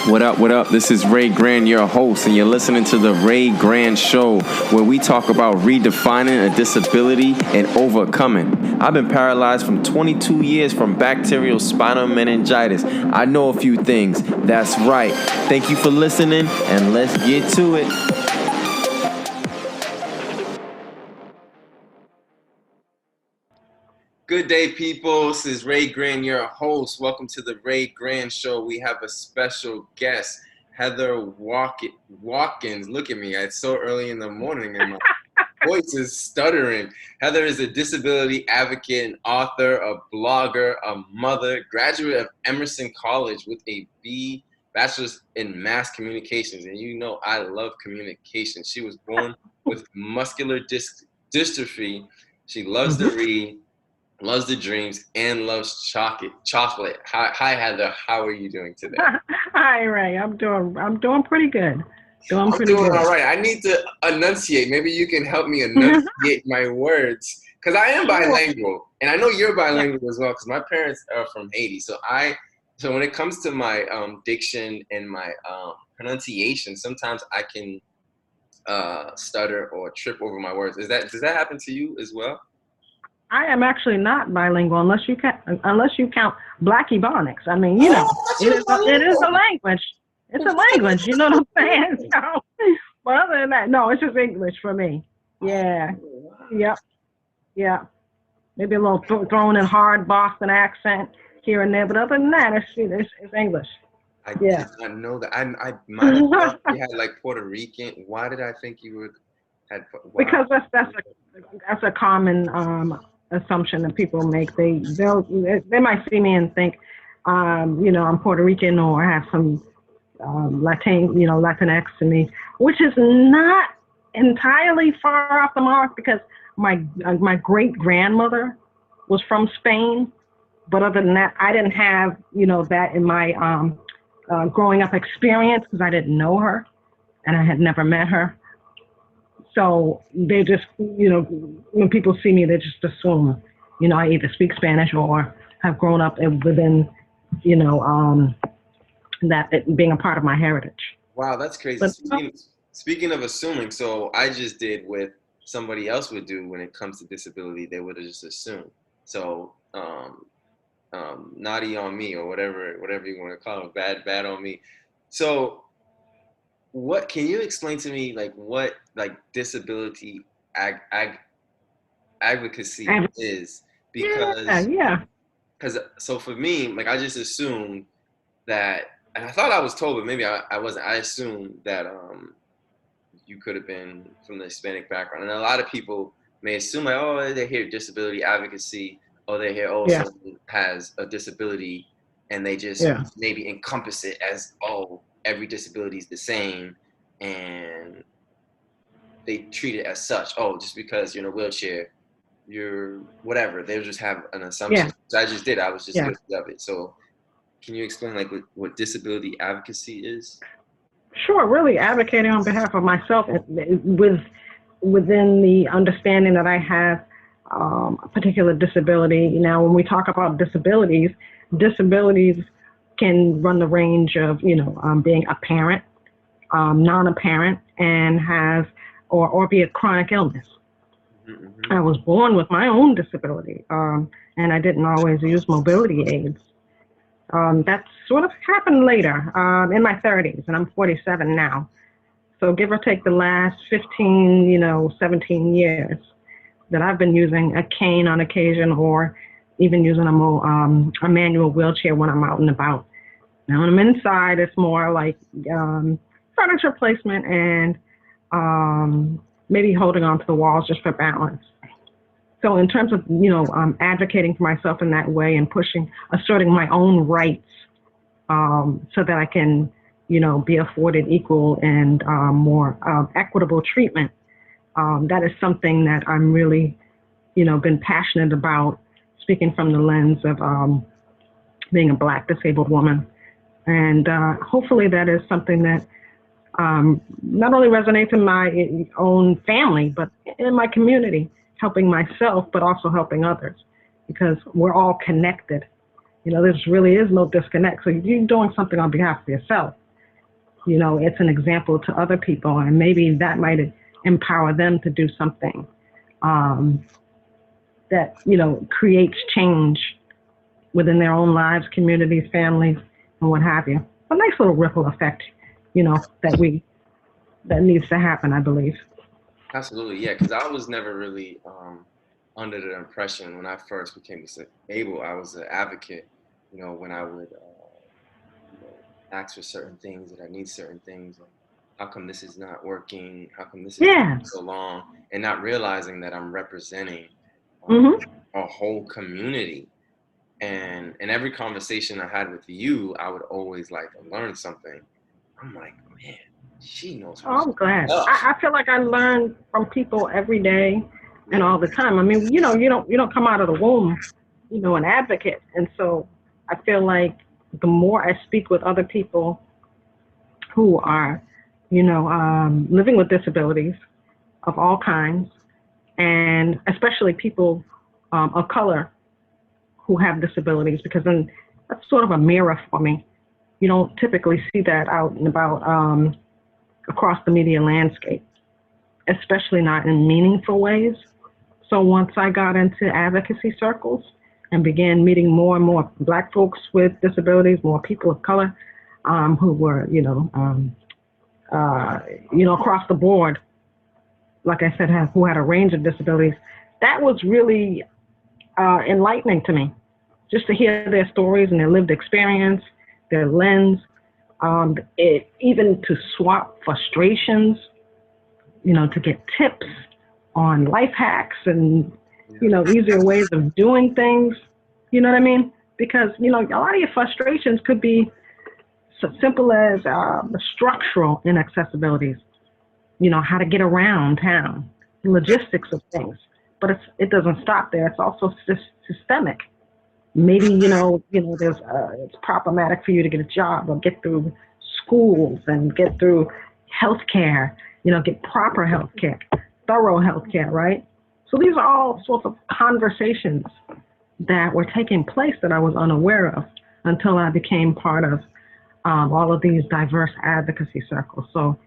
What up, what up? This is Ray Grand, your host, and you're listening to The Ray Grand Show, where we talk about redefining a disability and overcoming. I've been paralyzed from 22 years from bacterial spinal meningitis. I know a few things. That's right. Thank you for listening, and let's get to it. Good day, people. This is Ray Grand, your host. Welcome to the Ray Grand Show. We have a special guest, Heather Watkins. Look at me. It's so early in the morning and my voice is stuttering. Heather is a disability advocate, an author, a blogger, a mother, graduate of Emerson College with a bachelor's in mass communications. And you know I love communication. She was born with muscular dystrophy. She loves to read, loves the dreams, and loves chocolate. Hi, Heather. How are you doing today? Hi, Ray. I'm doing pretty good. I'm doing all right. I need to enunciate. Maybe you can help me enunciate my words, because I am bilingual, and I know you're bilingual as well, because my parents are from Haiti. So when it comes to my diction and my pronunciation, sometimes I can stutter or trip over my words. Does that happen to you as well? I am actually not bilingual unless you count Black Ebonics. I mean, you know, it is a language. It's a language. You know what I'm saying? So, but other than that, no, it's just English for me. Yeah. Yep. Yeah. Maybe a little thrown in hard Boston accent here and there, but other than that, it's English. I did not know that. I might have thought you had like Puerto Rican. Why did I think you had? Wow. Because that's a common assumption that people make. They might see me and think, I'm Puerto Rican or have some Latinx to me, which is not entirely far off the mark, because my great grandmother was from Spain, but other than that, I didn't have that in my growing up experience, because I didn't know her and I had never met her. So they just, when people see me, they just assume, I either speak Spanish or have grown up within, that being a part of my heritage. Wow, that's crazy. But, speaking of assuming, so I just did what somebody else would do when it comes to disability. They would have just assumed. So naughty on me, or whatever you want to call it, bad on me. So what can you explain to me, what disability advocacy is? Because so for me, I just assumed that, and I thought I was told, but maybe I wasn't. I assumed that you could have been from the Hispanic background, and a lot of people may assume they hear disability advocacy, or they hear someone has a disability, and they just maybe encompass it as every disability is the same, and they treat it as such. Just because you're in a wheelchair, you're whatever. They just have an assumption. Yeah. So I just did. I was just guilty of it. So can you explain what disability advocacy is? Sure. Really advocating on behalf of myself within the understanding that I have a particular disability. Now, when we talk about disabilities can run the range of, being a parent, non-apparent, and or be a chronic illness. Mm-hmm. I was born with my own disability, and I didn't always use mobility aids. That sort of happened later, in my 30s, and I'm 47 now. So give or take the last 15, 17 years that I've been using a cane on occasion, or even using a manual wheelchair when I'm out and about. Now, when I'm inside, it's more like furniture placement and maybe holding onto the walls just for balance. So in terms of, advocating for myself in that way and asserting my own rights so that I can, be afforded equal and more equitable treatment, that is something that I'm really, been passionate about, speaking from the lens of being a Black disabled woman. And hopefully that is something that not only resonates in my own family, but in my community, helping myself, but also helping others, because we're all connected. There really is no disconnect. So you're doing something on behalf of yourself, it's an example to other people, and maybe that might empower them to do something um, that, creates change within their own lives, communities, families, and what have you. A nice little ripple effect, that needs to happen, I believe. Absolutely, yeah. Because I was never really under the impression when I first became disabled, I was an advocate. When I would ask for certain things, that I need certain things. And how come this is not working? How come this is Yeah. taking so long? And not realizing that I'm representing Mhm. a whole community. And in every conversation I had with you, I would always like learn something. I'm like, man, she knows her Oh, I'm glad. stuff. I feel like I learn from people every day and Yeah. all the time. I mean, you don't come out of the womb, an advocate, and so I feel like the more I speak with other people who are, living with disabilities of all kinds, and especially people of color who have disabilities, because then that's sort of a mirror for me. You don't typically see that out and about across the media landscape, especially not in meaningful ways. So once I got into advocacy circles and began meeting more and more Black folks with disabilities, more people of color who were, across the board, like I said, who had a range of disabilities, that was really enlightening to me, just to hear their stories and their lived experience, their lens, even to swap frustrations, to get tips on life hacks and, easier ways of doing things. You know what I mean? Because, a lot of your frustrations could be so simple as structural inaccessibilities, how to get around town, logistics of things. But it doesn't stop there. It's also systemic. Maybe, there's it's problematic for you to get a job or get through schools and get through healthcare, get proper healthcare, thorough healthcare, right? So these are all sorts of conversations that were taking place that I was unaware of until I became part of all of these diverse advocacy circles. So,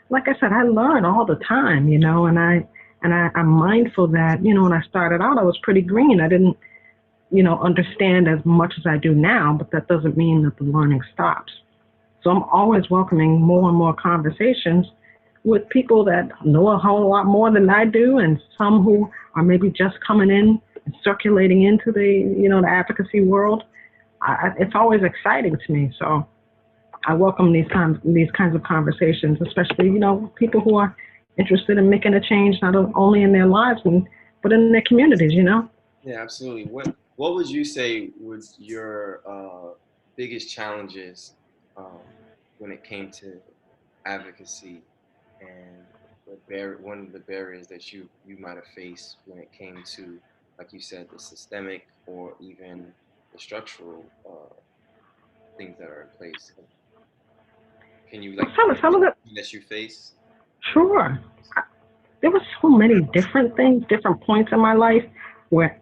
like I said, I learn all the time, I'm mindful that, when I started out, I was pretty green. I didn't, understand as much as I do now, but that doesn't mean that the learning stops. So I'm always welcoming more and more conversations with people that know a whole lot more than I do, and some who are maybe just coming in and circulating into the advocacy world. It's always exciting to me. So I welcome these kinds of conversations, especially, people who are interested in making a change, not only in their lives, but in their communities. Yeah, absolutely. What would you say was your biggest challenges when it came to advocacy, and one of the barriers that you might have faced when it came to, like you said, the systemic or even the structural things that are in place? Can you like Some of the, that you face? sure. There were so many different things, different points in my life where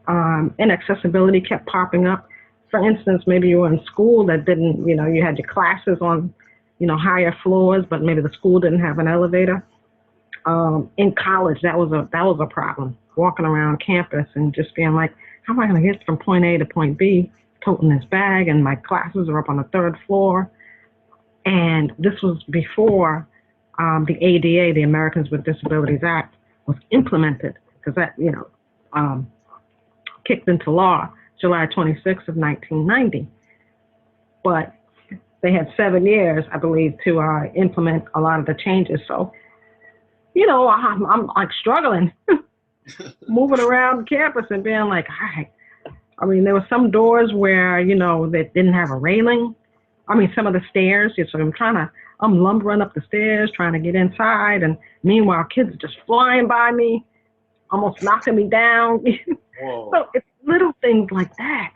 inaccessibility kept popping up. For instance, maybe you were in school that didn't, you had your classes on, higher floors, but maybe the school didn't have an elevator. In college, that was a problem. Walking around campus and just being like, how am I going to get from point A to point B, toting this bag, and my classes are up on the third floor. And this was before the ADA, the Americans with Disabilities Act, was implemented, because that, um, kicked into law July 26th of 1990. But they had 7 years, I believe, to implement a lot of the changes. So, I'm like struggling, moving around campus and being like, all right. I mean, there were some doors where, they didn't have a railing. I mean, some of the stairs. So I'm lumbering up the stairs, trying to get inside. And meanwhile, kids are just flying by me, almost knocking me down. Whoa. So it's little things like that.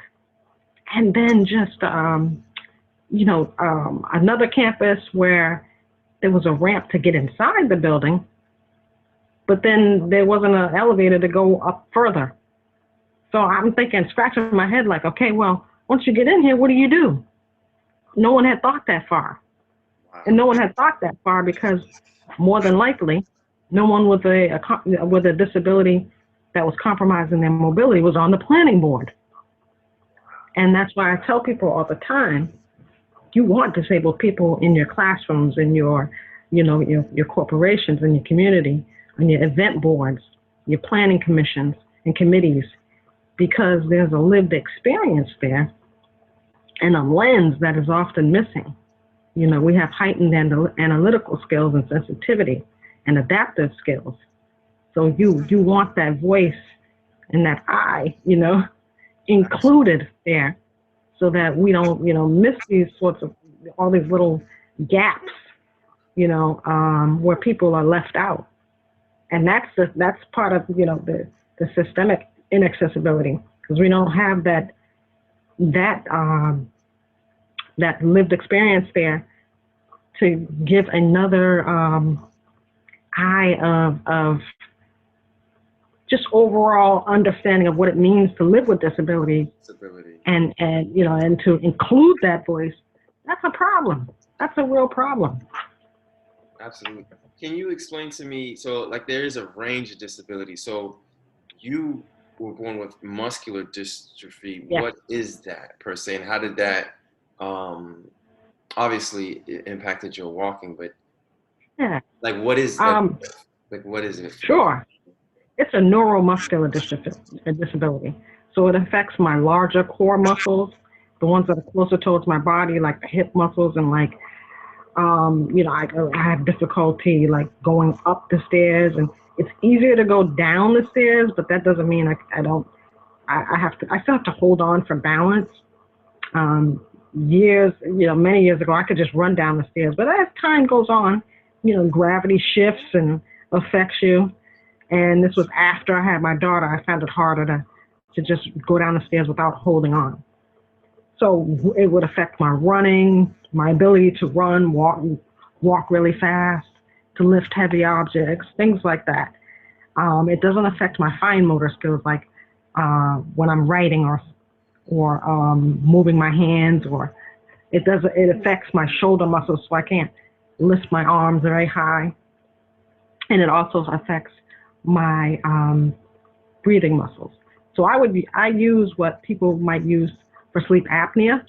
And then just, another campus where there was a ramp to get inside the building, but then there wasn't an elevator to go up further. So I'm thinking, scratching my head like, okay, well, once you get in here, what do you do? No one had thought that far. And no one had thought that far because more than likely, no one with a disability that was compromising their mobility was on the planning board. And that's why I tell people all the time, you want disabled people in your classrooms, in your, your corporations, in your community, on your event boards, your planning commissions and committees, because there's a lived experience there and a lens that is often missing. We have heightened analytical skills and sensitivity and adaptive skills. So you want that voice and that eye, included there, so that we don't, miss these sorts of, all these little gaps, where people are left out. And that's part of, the systemic inaccessibility, because we don't have that lived experience there to give another eye of just overall understanding of what it means to live with disability. And to include that voice. That's a problem. That's a real problem. Absolutely. Can you explain to me, so like there is a range of disability. So you were born with muscular dystrophy. Yeah. What is that per se, and how did that obviously it impacted your walking, but like what is what is it? Sure. It's a neuromuscular disability. So it affects my larger core muscles, the ones that are closer towards my body, like the hip muscles, and like, I have difficulty like going up the stairs, and it's easier to go down the stairs, but that doesn't mean I still have to hold on for balance. Many years ago, I could just run down the stairs, but as time goes on, gravity shifts and affects you. And this was after I had my daughter. I found it harder to just go down the stairs without holding on. So it would affect my running, my ability to run, walk really fast, to lift heavy objects, things like that. It doesn't affect my fine motor skills, like when I'm writing or moving my hands, or it affects my shoulder muscles, so I can't lift my arms very high. And it also affects my breathing muscles. So I use what people might use for sleep apnea.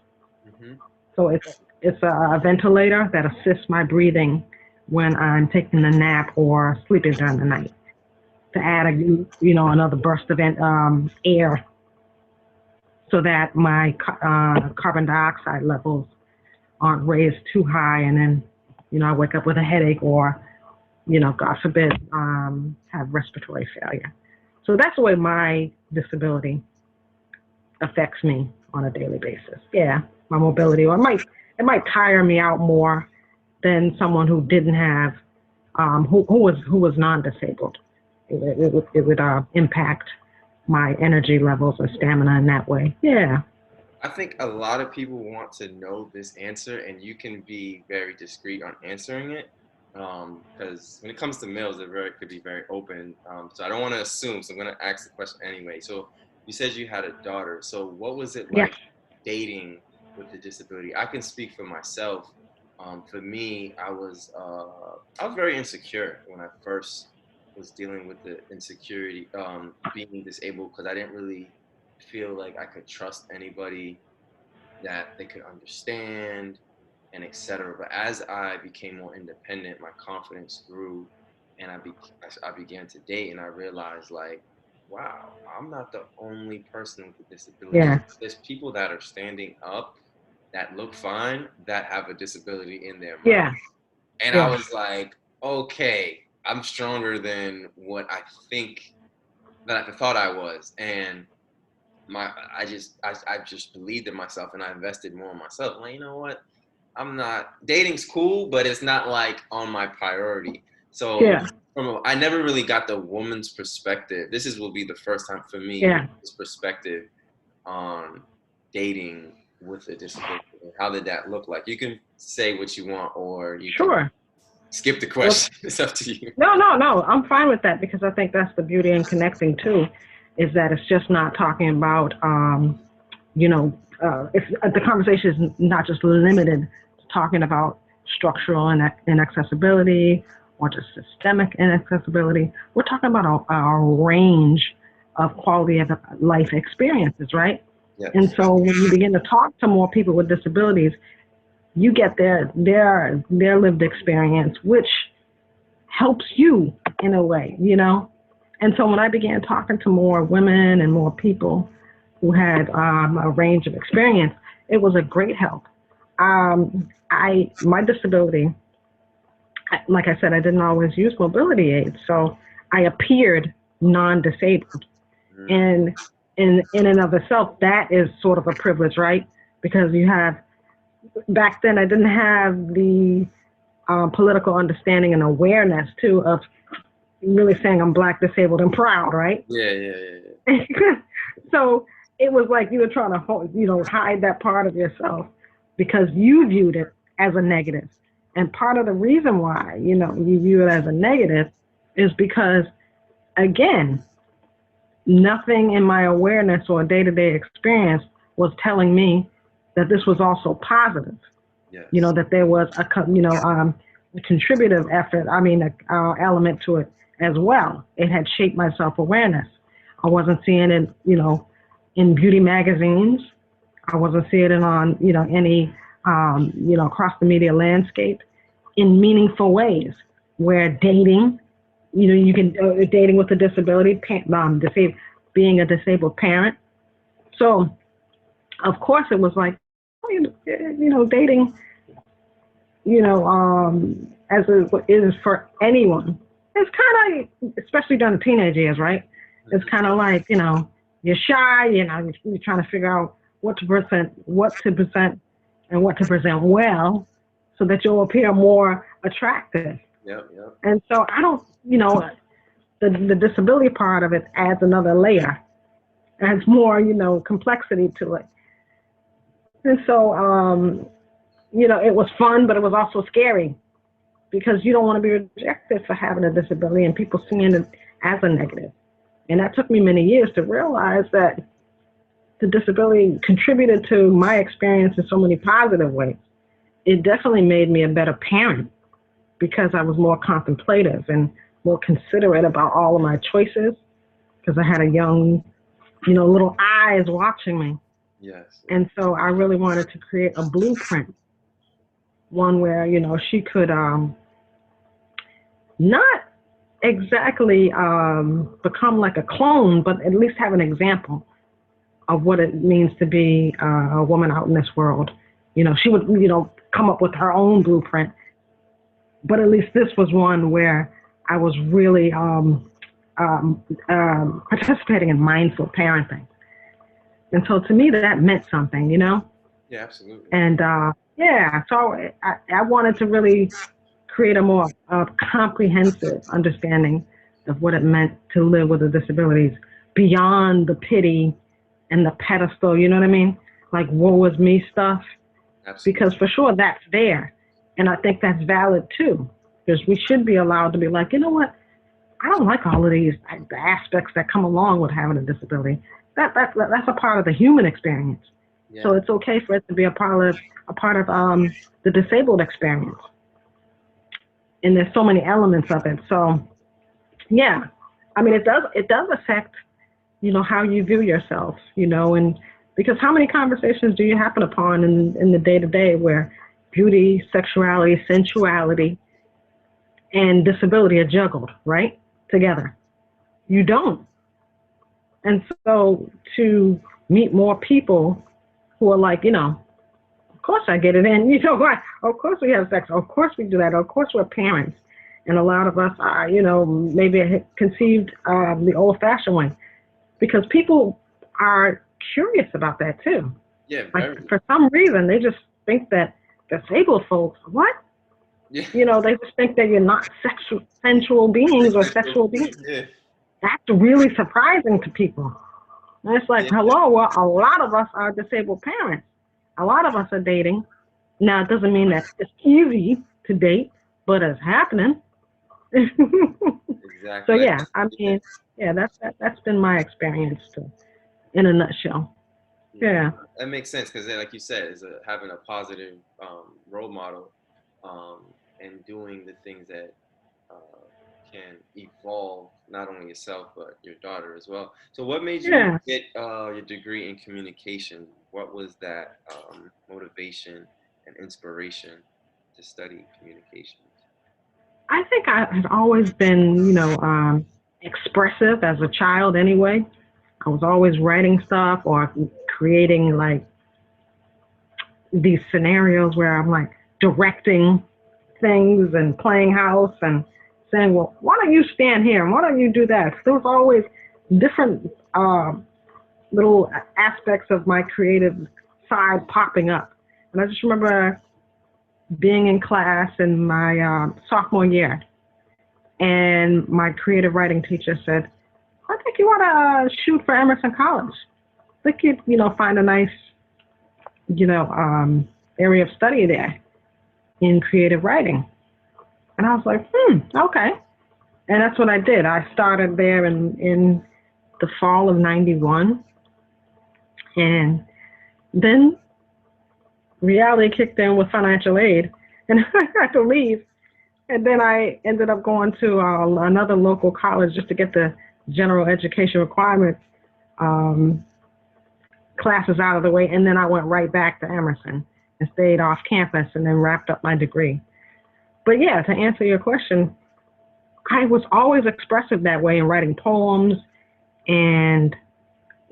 Mm-hmm. So it's a ventilator that assists my breathing when I'm taking a nap or sleeping during the night, to add another burst of air, so that my carbon dioxide levels aren't raised too high, and then I wake up with a headache, or God forbid, have respiratory failure. So that's the way my disability affects me on a daily basis. Yeah, my mobility, or it might tire me out more than someone who didn't have, who was non-disabled. It would impact my energy levels and stamina in that way. Yeah. I think a lot of people want to know this answer, and you can be very discreet on answering it. Because when it comes to males, could be very open. So I don't want to assume, so I'm going to ask the question anyway. So you said you had a daughter. So what was it like dating with the disability? I can speak for myself. For me, I was very insecure when I first was dealing with the insecurity, being disabled, because I didn't really feel like I could trust anybody that they could understand, and etc. But as I became more independent, my confidence grew, and I began to date, and I realized, like, wow, I'm not the only person with a disability. Yeah. There's people that are standing up that look fine that have a disability in their mind. Yeah. And I was like, okay, I'm stronger than what I thought I was. And I just believed in myself, and I invested more in myself. I'm like, you know what? Dating's cool, but it's not like on my priority. So I never really got the woman's perspective. Will be the first time for me, this perspective on dating with a disability. How did that look like? You can say what you want, or you can skip the question. It's up to you. No. I'm fine with that, because I think that's the beauty in connecting too, is that it's just not talking about, if the conversation is not just limited to talking about structural inaccessibility or just systemic inaccessibility. We're talking about a range of quality of life experiences, right? And Yes. so when you begin to talk to more people with disabilities, you get their lived experience, which helps you in a way, you know? And so when I began talking to more women and more people who had a range of experience, it was a great help. My disability, like I said, I didn't always use mobility aids, so I appeared non-disabled. Mm. And in and of itself, that is sort of a privilege, right? Because you have, back then I didn't have the political understanding and awareness too of really saying I'm black, disabled, and proud, right? Yeah, yeah, yeah, So it was like you were trying to hide that part of yourself because you viewed it as a negative. And part of the reason why you view it as a negative is because, again, nothing in my awareness or day-to-day experience was telling me that this was also positive. yes. That there was a contributive effort, element to it as well. It had shaped my self-awareness. I wasn't seeing it, in beauty magazines. I wasn't seeing it on, any, across the media landscape in meaningful ways where dating, you can, dating with a disability, being a disabled parent. So, of course, it was like, dating, as it is for anyone. It's kind of, especially during the teenage years, right? It's kind of like, you're shy, you're trying to figure out and what to present well so that you'll appear more attractive. Yep, yep. And so I don't, the disability part of it adds another layer, adds more, complexity to it. And so, it was fun, but it was also scary because you don't want to be rejected for having a disability and people seeing it as a negative. And that took me many years to realize that the disability contributed to my experience in so many positive ways. It definitely made me a better parent because I was more contemplative and more considerate about all of my choices because I had a young, little eyes watching me. Yes. And so I really wanted to create a blueprint, one where, she could not exactly become like a clone, but at least have an example of what it means to be a woman out in this world. She would, come up with her own blueprint, but at least this was one where I was really participating in mindful parenting. And so to me, that meant something, Yeah, absolutely. And yeah, so I wanted to really create a more comprehensive understanding of what it meant to live with a disabilities beyond the pity and the pedestal, you know what I mean? Like woe is me stuff. Absolutely. Because for sure that's there. And I think that's valid too. Because we should be allowed to be like, you know what? I don't like all of these aspects that come along with having a disability. That's a part of the human experience. Yeah. So it's okay for it to be a part of the disabled experience. And there's so many elements of it. So yeah, I mean, it does affect, how you view yourself, and because how many conversations do you happen upon in the day to day where beauty, sexuality, sensuality, and disability are juggled, right? Together. You don't. And so to meet more people who are like, of course I get it in, why? Of course we have sex. Of course we do that. Of course we're parents. And a lot of us are, maybe conceived the old fashioned way because people are curious about that too. Yeah, Like very. for some reason, they just think that disabled folks, what? Yeah. They just think that you're not sensual beings or sexual beings. Yeah. That's really surprising to people. And it's like, Yeah. hello, well, a lot of us are disabled parents. A lot of us are dating. Now, it doesn't mean that it's easy to date, but it's happening. So Exactly. yeah, I mean, yeah, that's been my experience too, in a nutshell. Yeah, Yeah. that makes sense because, like you said, is having a positive role model and doing the things that can evolve not only yourself but your daughter as well. So, what made you Yeah. get your degree in communication? What was that motivation and inspiration to study communications? I think I have always been, expressive as a child anyway. I was always writing stuff or creating like these scenarios where I'm like directing things and playing house and saying, well, why don't you stand here and why don't you do that? So there was always different little aspects of my creative side popping up. And I just remember being in class in my sophomore year, and my creative writing teacher said, I think you ought to shoot for Emerson College. I think you'd, find a nice, you know, um, area of study there in creative writing. And I was like, okay. And that's what I did. I started there in the fall of 91. And then reality kicked in with financial aid. And I had to leave. And then I ended up going to another local college just to get the general education requirements um, classes out of the way. And then I went right back to Emerson and stayed off campus and then wrapped up my degree. But yeah, to answer your question, I was always expressive that way in writing poems and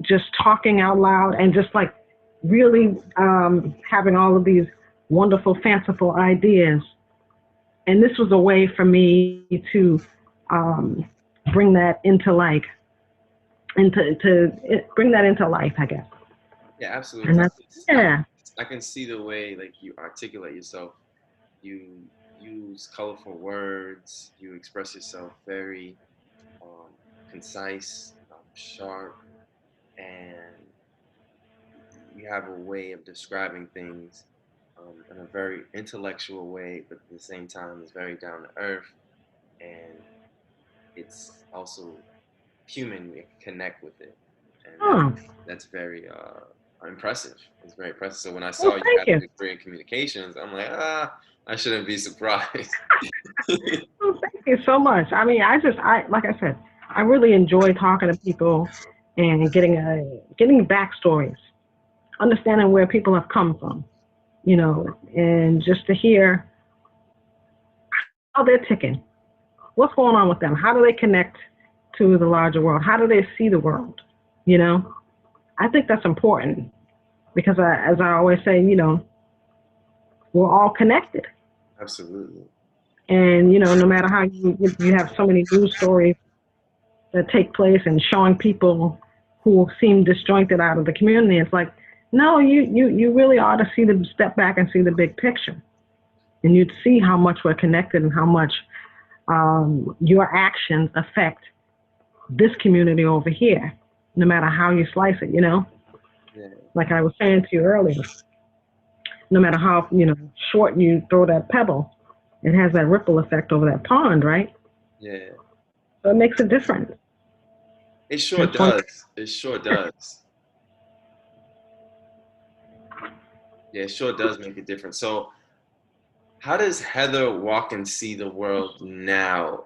just talking out loud and just like really having all of these wonderful, fanciful ideas. And this was a way for me to um, bring that into like bring that into life, I guess. Yeah, And absolutely. that's yeah. I can see the way like you articulate yourself. You use colorful words. You express yourself very um, concise, sharp, and you have a way of describing things in a very intellectual way, but at the same time, it's very down to earth, and it's also human. We connect with it, and Oh, that's very impressive. It's very impressive. So when I well, saw you thank had a you. degree in communications, I'm like, I shouldn't be surprised. Well, thank you so much. I mean, I like I said, I really enjoy talking to people and getting backstories, understanding where people have come from, and just to hear how they're ticking, what's going on with them, how do they connect to the larger world, how do they see the world, you know. I think that's important because, as I always say, we're all connected, Absolutely. and no matter how you have so many news stories that take place and showing people who seem disjointed out of the community. It's like, no, you really ought to see the step back and see the big picture, and you'd see how much we're connected and how much your actions affect this community over here, no matter how you slice it. Yeah. Like I was saying to you earlier, no matter how short you throw that pebble, it has that ripple effect over that pond, right? Yeah. So it makes a difference. It sure That's one. does. It sure does. Yeah, it sure does make a difference. So, how does Heather Watkins see the world now?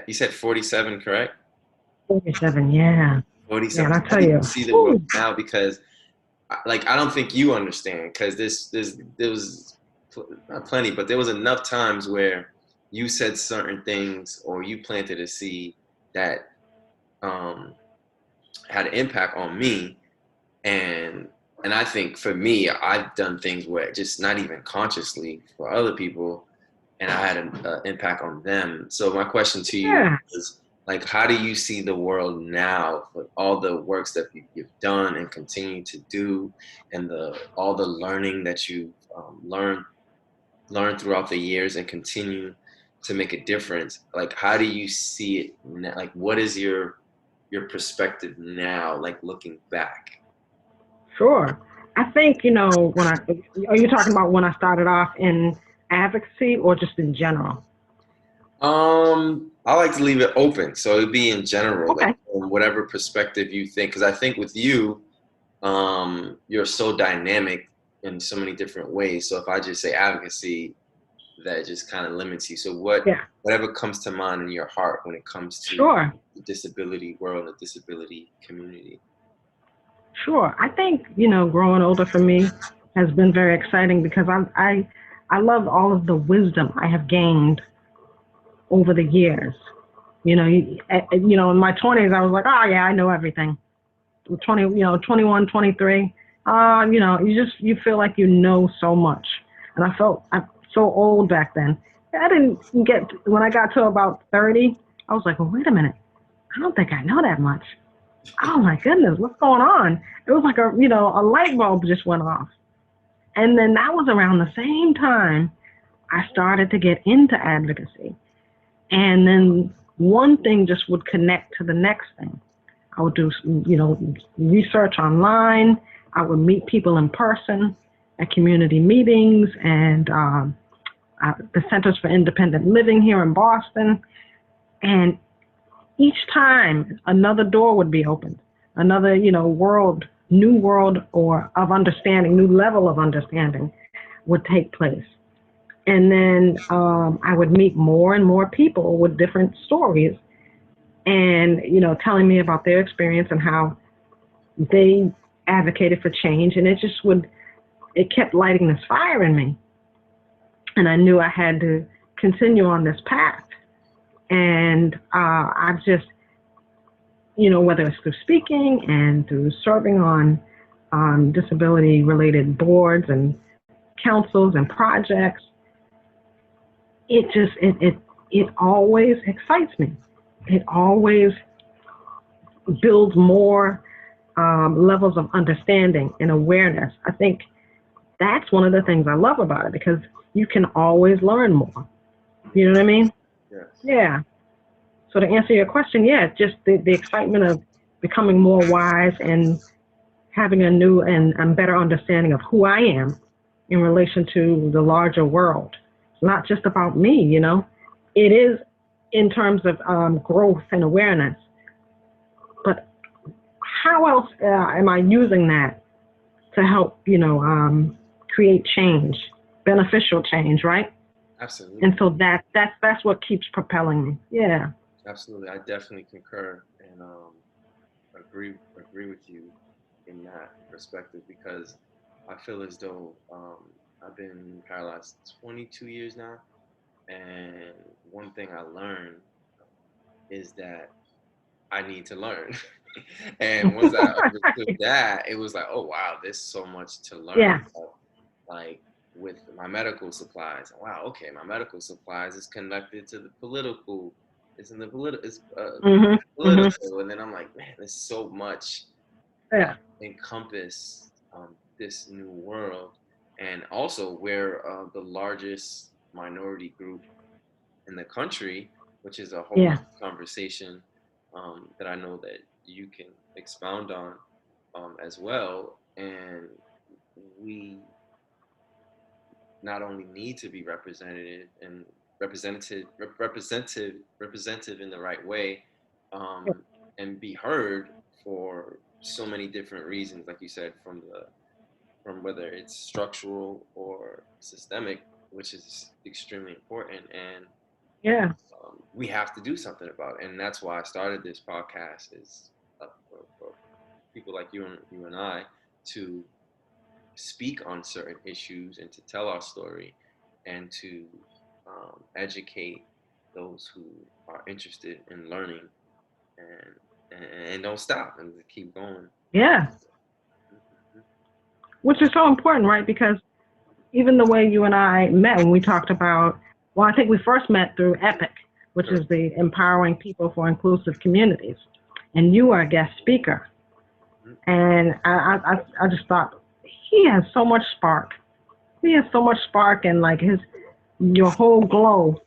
You said 47, correct? 47, yeah. Yeah, 47. and I How tell do you you, see the world whew, now? Because, like, I don't think you understand. Because there was not plenty, but there was enough times where you said certain things or you planted a seed that um, had an impact on me, and I think for me, I've done things where just not even consciously for other people, and I had an impact on them. So my question to you yeah, is, like, how do you see the world now with all the works that you've done and continue to do, and the all the learning that you've learned throughout the years and continue to make a difference? Like, how do you see it now? Like, what is your perspective now, like looking back? sure. I think, are you talking about when I started off in advocacy or just in general? I like to leave it open, so it'd be in general, like Okay. from whatever perspective you think. Because I think with you, you're so dynamic in so many different ways. So if I just say advocacy, that just kind of limits you. So Yeah. whatever comes to mind in your heart when it comes to Sure. the disability world, the disability community. Sure. I think, growing older for me has been very exciting because I love all of the wisdom I have gained over the years. In my 20s, I was like, oh yeah, I know everything. 21, 23, you feel like you know so much. And I'm so old back then. I didn't when I got to about 30, I was like, well, wait a minute. I don't think I know that much. Oh my goodness, what's going on? It was like a light bulb just went off. And then that was around the same time I started to get into advocacy. And then one thing just would connect to the next thing. I would do, research online. I would meet people in person at community meetings and the Centers for Independent Living here in Boston. And each time another door would be opened, another, new world or of understanding, new level of understanding would take place. And then I would meet more and more people with different stories and, telling me about their experience and how they advocated for change. And it kept lighting this fire in me. And I knew I had to continue on this path. And I've just, whether it's through speaking and through serving on disability related boards and councils and projects, it always excites me. It always builds more levels of understanding and awareness. I think that's one of the things I love about it because you can always learn more. You know what I mean? Yes. Yeah. So to answer your question, yeah, just the excitement of becoming more wise and having a new and better understanding of who I am in relation to the larger world. It's not just about me, It is in terms of growth and awareness. But how else am I using that to help, create change, beneficial change, right? Absolutely. And so that's what keeps propelling me. Yeah. Absolutely. I definitely concur and agree with you in that perspective because I feel as though I've been paralyzed 22 years now. And one thing I learned is that I need to learn. And once I understood that, it was like, oh, wow, there's so much to learn. Yeah. Like with my medical supplies. Wow, okay, my medical supplies is connected to the political. It's in the political. It's political, and then I'm like, man, there's so much that encompass this new world, and also we're the largest minority group in the country, which is a whole conversation that I know that you can expound on as well, and we not only need to be represented and representative in the right way, and be heard for so many different reasons, like you said, from whether it's structural or systemic, which is extremely important, and we have to do something about it. And that's why I started this podcast is for people like you and I to speak on certain issues and to tell our story and to educate those who are interested in learning and don't stop and keep going. Yeah. Which is so important, right? Because even the way you and I met when we talked about, well, I think we first met through EPIC, which is the Empowering People for Inclusive Communities. And you are a guest speaker. And I just thought, he has so much spark. He has so much spark, and like your whole glow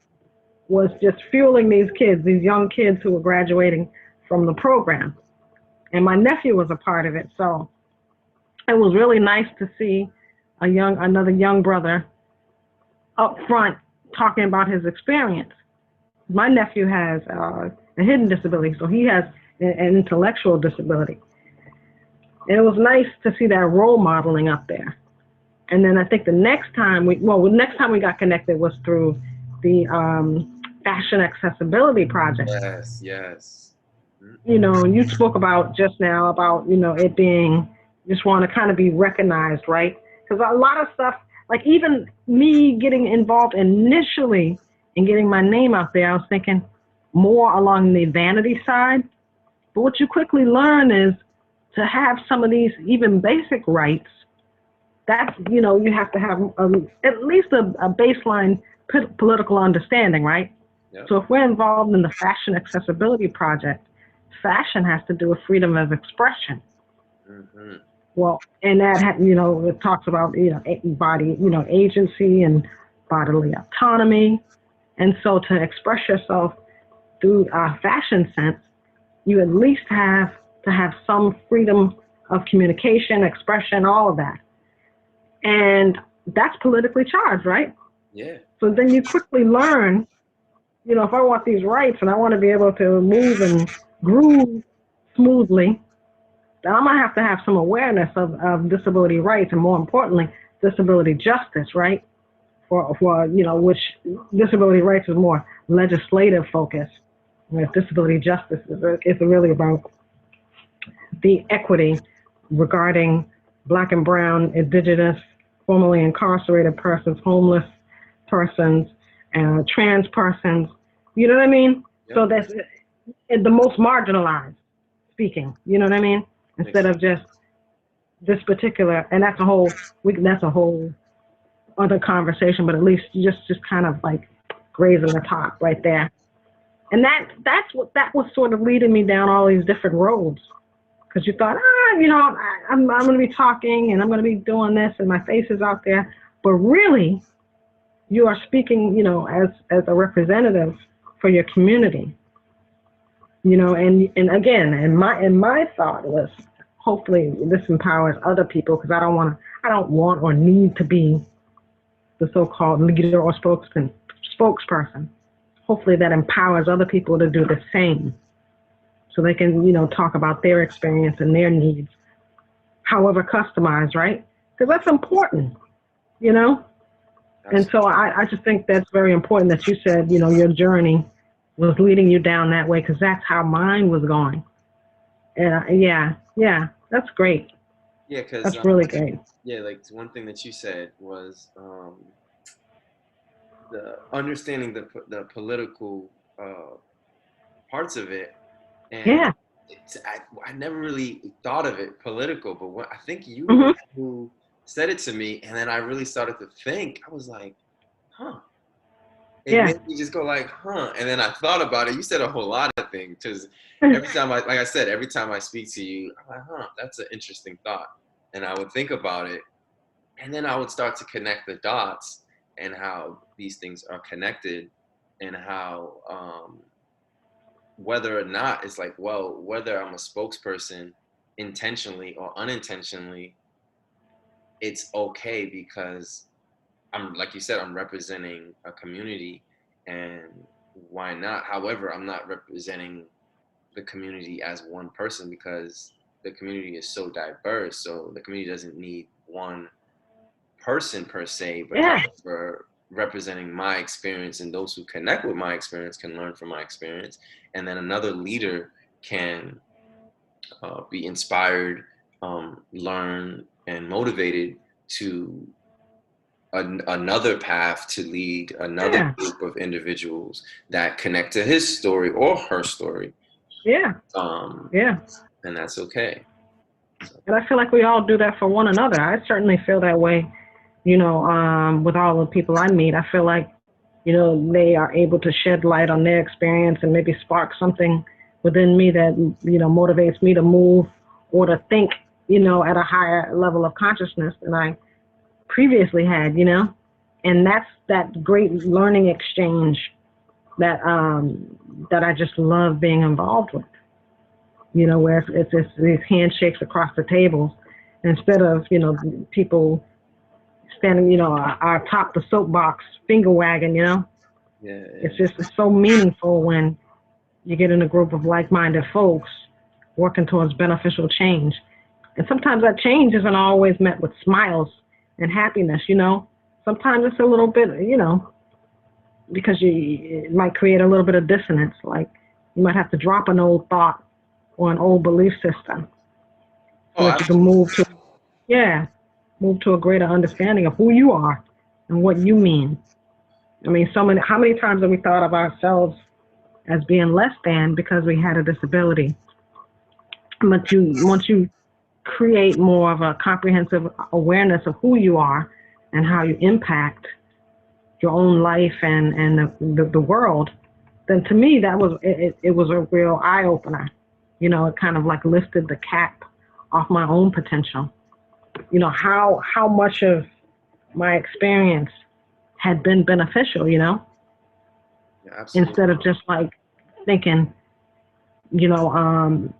was just fueling these kids, these young kids who were graduating from the program. And my nephew was a part of it. So it was really nice to see another young brother up front talking about his experience. My nephew has a hidden disability, so he has an intellectual disability. And it was nice to see that role modeling up there. And then I think the next time the next time we got connected was through the Fashion Accessibility Project. Yes, yes. You know, and you spoke about just now about, you know, it being, just want to kind of be recognized, right? Because a lot of stuff, like even me getting involved initially and getting my name out there, I was thinking more along the vanity side. But what you quickly learn is to have some of these even basic rights, that's, you know, you have to have at least a baseline political understanding, right? Yep. So if we're involved in the Fashion Accessibility Project, fashion has to do with freedom of expression. Mm-hmm. Well, and that, you know, it talks about, you know, body, you know, agency and bodily autonomy. And so to express yourself through a fashion sense, you at least have to have some freedom of communication, expression, all of that. And that's politically charged, right? Yeah. So then you quickly learn, you know, if I want these rights and I want to be able to move and groove smoothly, then I'm going to have some awareness of disability rights and, more importantly, disability justice, right? For you know, which disability rights is more legislative focus, whereas disability justice is really about the equity regarding Black and Brown, Indigenous, formerly incarcerated persons, homeless persons, trans persons. You know what I mean? Yep. So that's the most marginalized speaking. You know what I mean? Instead of just this particular, and that's a whole other conversation. But at least just kind of like grazing the top right there. And that was sort of leading me down all these different roads. Because you thought, you know, I'm going to be talking and I'm going to be doing this and my face is out there. But really, you are speaking, you know, as a representative for your community. You know, and again, and my thought was, hopefully this empowers other people, because I don't want or need to be the so-called leader or spokesperson. Hopefully that empowers other people to do the same, so they can, you know, talk about their experience and their needs, however customized, right? Because that's important, you know? And so I just think that's very important that you said, you know, your journey was leading you down that way, because that's how mine was going. And yeah, that's great. Yeah, because that's really great. Yeah, like one thing that you said was the understanding the political parts of it. And yeah. I never really thought of it political, but what I think you Mm-hmm. who said it to me, and then I really started to think. I was like, huh. It made me just go like, huh. And then I thought about it. You said a whole lot of things, because every time every time I speak to you, I'm like, huh, that's an interesting thought. And I would think about it, and then I would start to connect the dots and how these things are connected, and how whether or not it's like, well, whether I'm a spokesperson intentionally or unintentionally, it's okay, because I'm, like you said, I'm representing a community, and why not? However, I'm not representing the community as one person, because the community is so diverse. So the community doesn't need one person per se, but however, representing my experience, and those who connect with my experience can learn from my experience, and then another leader can be inspired, learn, and motivated to another path to lead another group of individuals that connect to his story or her story. And that's okay. And I feel like we all do that for one another. I certainly feel that way, you know, with all the people I meet. I feel like, you know, they are able to shed light on their experience and maybe spark something within me that, you know, motivates me to move or to think, you know, at a higher level of consciousness than I previously had, you know. And that's that great learning exchange that that I just love being involved with. You know, where it's just these handshakes across the tables instead of, you know, people standing, you know, atop the soapbox finger wagging, you know. It's just so meaningful when you get in a group of like-minded folks working towards beneficial change. And sometimes that change isn't always met with smiles and happiness, sometimes it's a little bit, because it might create a little bit of dissonance. Like you might have to drop an old thought or an old belief system so Oh, that you can absolutely. move to a greater understanding of who you are and what you mean. I mean, how many times have we thought of ourselves as being less than because we had a disability? But once you create more of a comprehensive awareness of who you are and how you impact your own life and the world, then to me that was it was a real eye opener. It kind of like lifted the cap off my own potential. How much of my experience had been beneficial, Yeah, absolutely. instead of just like thinking, you know, um,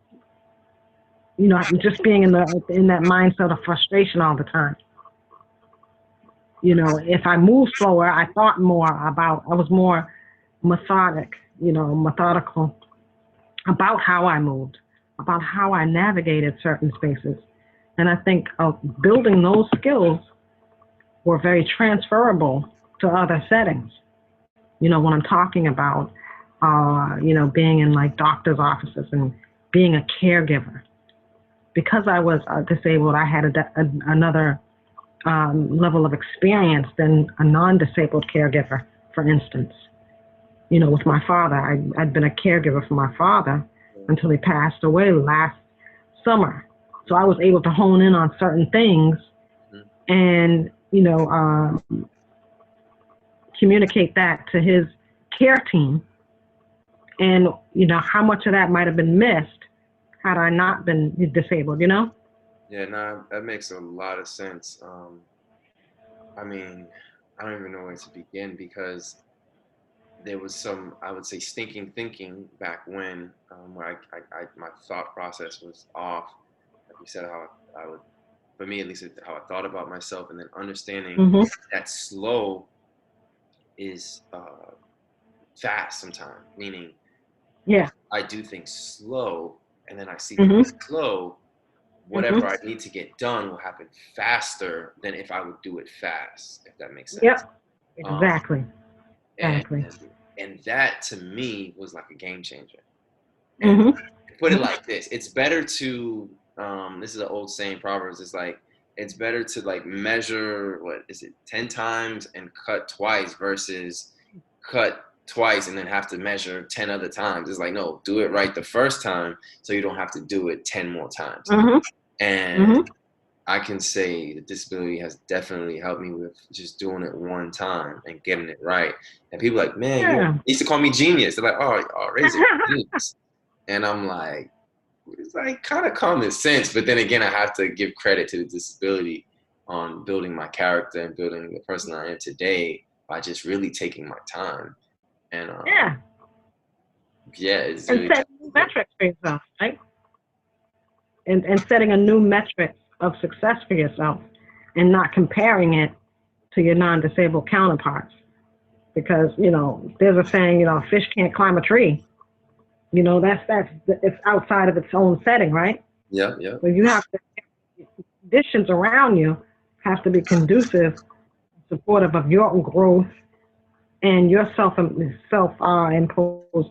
just being in that mindset of frustration all the time. If I moved slower, I thought more about. I was more methodical about how I moved, about how I navigated certain spaces, and I think building those skills were very transferable to other settings. When I'm talking about, being in like doctor's offices and being a caregiver. Because I was disabled, I had another level of experience than a non-disabled caregiver, for instance. With my father, I'd been a caregiver for my father until he passed away last summer. So I was able to hone in on certain things and, communicate that to his care team. And, how much of that might have been missed had I not been disabled, Yeah, no, that makes a lot of sense. I mean, I don't even know where to begin because there was some, I would say, stinking thinking back when, where my thought process was off. Like you said, how I would, for me at least, how I thought about myself, and then understanding Mm-hmm. that slow is fast sometimes. Meaning, if Yeah. I do things slow and then I see things Mm-hmm. slow, whatever Mm-hmm. I need to get done will happen faster than if I would do it fast, if that makes sense. Yep. Um, Exactly. and Exactly. and that to me was like a game changer. And Mm-hmm. put it like this: it's better to this is an old saying, Proverbs. It's like it's better to like measure, what is it, 10 times and cut twice versus cut twice and then have to measure 10 other times. It's like, no, do it right the first time so you don't have to do it 10 more times. Mm-hmm. And Mm-hmm. I can say the disability has definitely helped me with just doing it one time and getting it right. And people are like, man, you Yeah. used to call me genius. They're like, oh, Razor, genius. And I'm like, it's like kind of common sense. But then again, I have to give credit to the disability on building my character and building the person I am today by just really taking my time. And Yeah. yeah, it's And really setting new metrics for yourself, right? And setting a new metric of success for yourself and not comparing it to your non-disabled counterparts. Because, there's a saying, a fish can't climb a tree. It's outside of its own setting, right? yeah, yeah. So you have to, conditions around you have to be conducive, supportive of your growth and your self imposed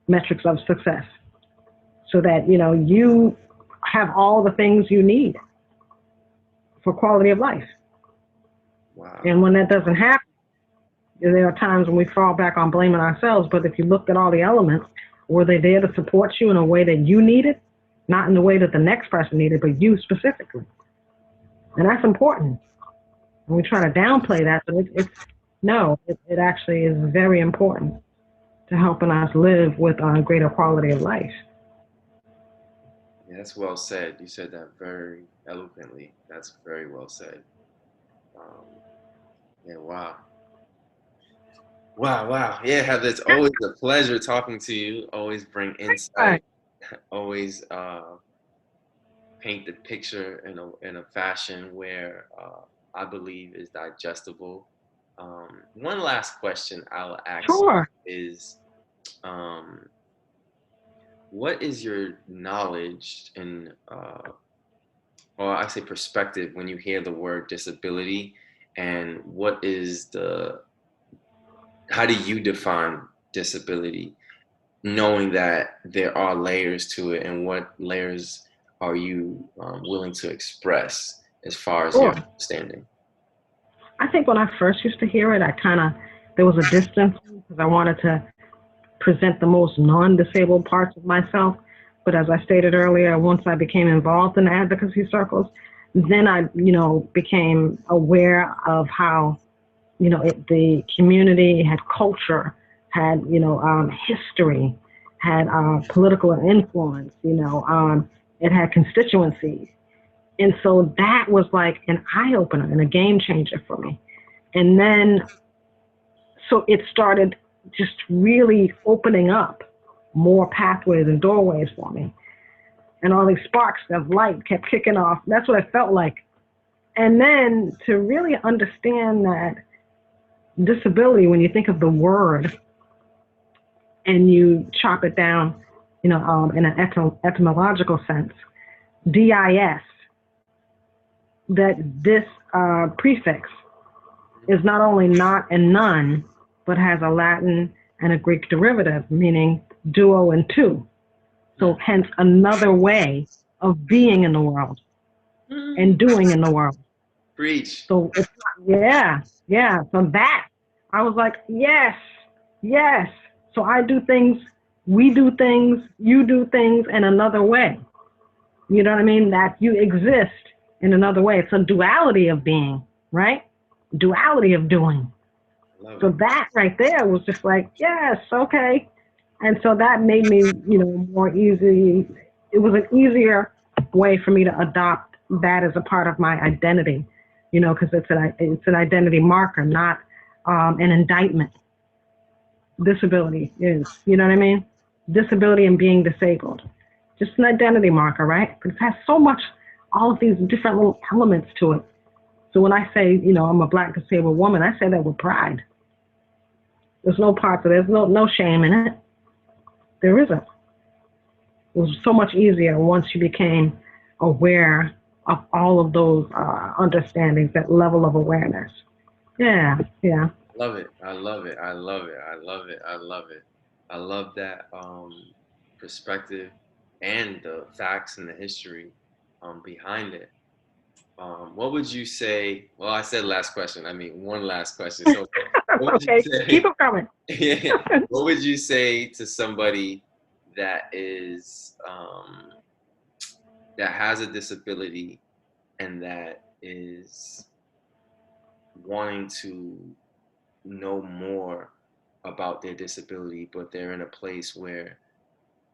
metrics of success, so that you have all the things you need for quality of life. Wow. And when that doesn't happen, there are times when we fall back on blaming ourselves. But if you looked at all the elements, were they there to support you in a way that you needed, not in the way that the next person needed, but you specifically? And that's important. And we try to downplay that, but it actually is very important to helping us live with a greater quality of life. Yeah, that's well said. You said that very eloquently. That's very well said. Um, yeah, wow. Wow, wow. Yeah, Heather, it's always a pleasure talking to you. Always bring Right. insight. Always paint the picture in a fashion where I believe is digestible. One last question I'll ask Sure. you is, um, what is your knowledge in or I say perspective when you hear the word disability, and how do you define disability, knowing that there are layers to it, and what layers are you willing to express as far as your Sure. understanding? I think when I first used to hear it, there was a distance because I wanted to present the most non-disabled parts of myself. But as I stated earlier, once I became involved in advocacy circles, then I, became aware of how, the community had culture, had, history, had political influence, it had constituencies. And so that was like an eye opener and a game changer for me. And then, so it started just really opening up more pathways and doorways for me. And all these sparks of light kept kicking off. That's what I felt like. And then to really understand that disability, when you think of the word and you chop it down, in an etymological sense, DIS, that this prefix is not only not and none, but has a Latin and a Greek derivative, meaning duo and two. So hence another way of being in the world and doing in the world. Preach. So it's yeah, yeah. So that I was like, yes, yes. So I do things, we do things, you do things in another way. You know what I mean? That you exist in another way. It's a duality of being, right? Duality of doing. So that right there was just like, yes, okay. And so that made me, more easy. It was an easier way for me to adopt that as a part of my identity, because it's an identity marker, not an indictment. Disability is, you know what I mean? Disability and being disabled, just an identity marker, right? Because it has so much, all of these different little elements to it. So when I say, I'm a Black disabled woman, I say that with pride. There's no parts of it. There's no shame in it. There isn't. It was so much easier once you became aware of all of those understandings, that level of awareness. Yeah, yeah. Love it. I love it. I love it. I love it. I love it. I love that perspective and the facts and the history behind it. What would you say? Well, I said last question. I mean, one last question. So, what would Okay, you say? keep it coming. Yeah. What would you say to somebody that is that has a disability and that is wanting to know more about their disability, but they're in a place where